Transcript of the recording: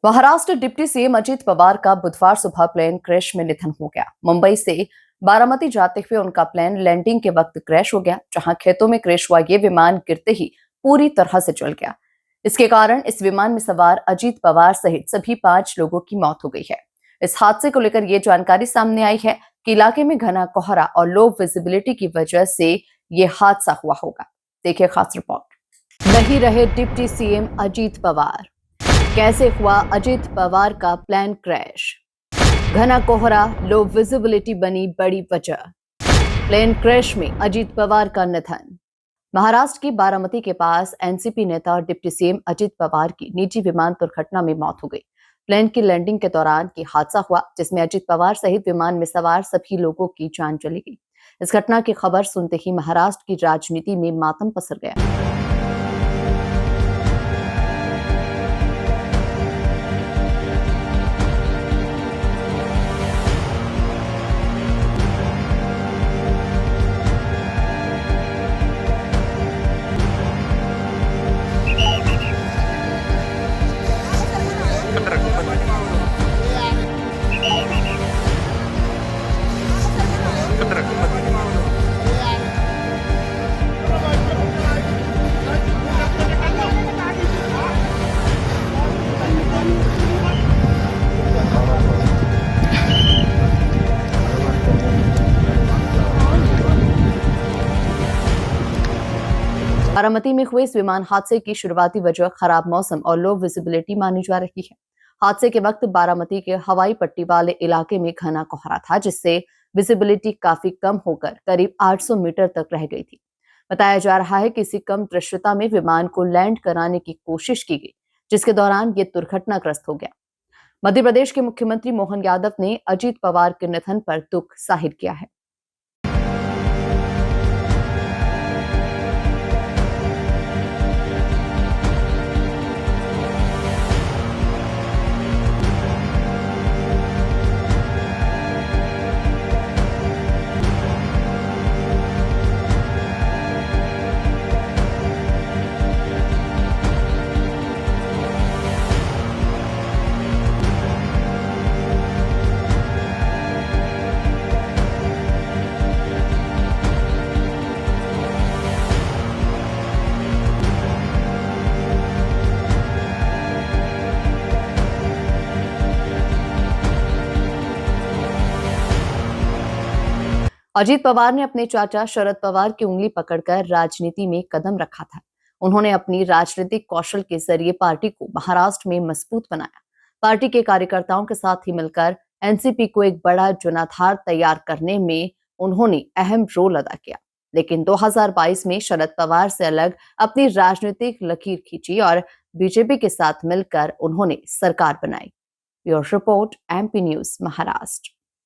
Maharashtra deputy CM Ajit Pawar का बुधवार सुबह प्लेन क्रैश में निधन हो गया। मुंबई से बारामती जाते हुए उनका प्लेन लैंडिंग के वक्त क्रैश हो गया। जहां खेतों में क्रैश हुआ ये विमान गिरते ही पूरी तरह से जल गया। इसके कारण इस विमान में सवार अजित पवार सहित सभी 5 लोगों की मौत हो गई है। इस हादसे को लेकर ये जानकारी सामने आई है कि इलाके में घना कोहरा और लो विजिबिलिटी की वजह से ये हादसा हुआ होगा। देखिए खास रिपोर्ट। नहीं रहे डिप्टी सीएम अजित पवार, कैसे हुआ अजित पवार का प्लान क्रैश? घना कोहरा, लो विजिबिलिटी बनी बड़ी वजह। प्लेन क्रैश में अजित पवार का निधन। महाराष्ट्र की बारामती के पास एनसीपी नेता और डिप्टी सीएम अजित पवार की निजी विमान दुर्घटना में मौत हो गई। प्लेन की लैंडिंग के दौरान ये हादसा हुआ, जिसमें अजित पवार सहित विमान में सवार सभी लोगों की जान चली गई। इस घटना की खबर सुनते ही महाराष्ट्र की राजनीति में मातम पसर गया। बारामती में हुए इस विमान हादसे की शुरुआती वजह खराब मौसम और लो विजिबिलिटी मानी जा रही है। हादसे के वक्त बारामती के हवाई पट्टी वाले इलाके में घना कोहरा था, जिससे विजिबिलिटी काफी कम होकर करीब 800 मीटर तक रह गई थी। बताया जा रहा है कि इसी कम दृश्यता में विमान को लैंड कराने की कोशिश की गई, जिसके दौरान ये दुर्घटनाग्रस्त हो गया। मध्य प्रदेश के मुख्यमंत्री मोहन यादव ने अजित पवार के निधन पर दुख जाहिर किया है। अजित पवार ने अपने चाचा शरद पवार की उंगली पकड़कर राजनीति में कदम रखा था। उन्होंने अपनी राजनीतिक कौशल के जरिए पार्टी को महाराष्ट्र में मजबूत बनाया। पार्टी के कार्यकर्ताओं के साथ ही मिलकर एनसीपी को एक बड़ा जनाधार तैयार करने में उन्होंने अहम रोल अदा किया। लेकिन 2022 में शरद पवार से अलग अपनी राजनीतिक लकीर खींची और बीजेपी के साथ मिलकर उन्होंने सरकार बनाई। Bureau report, MP news, Maharashtra.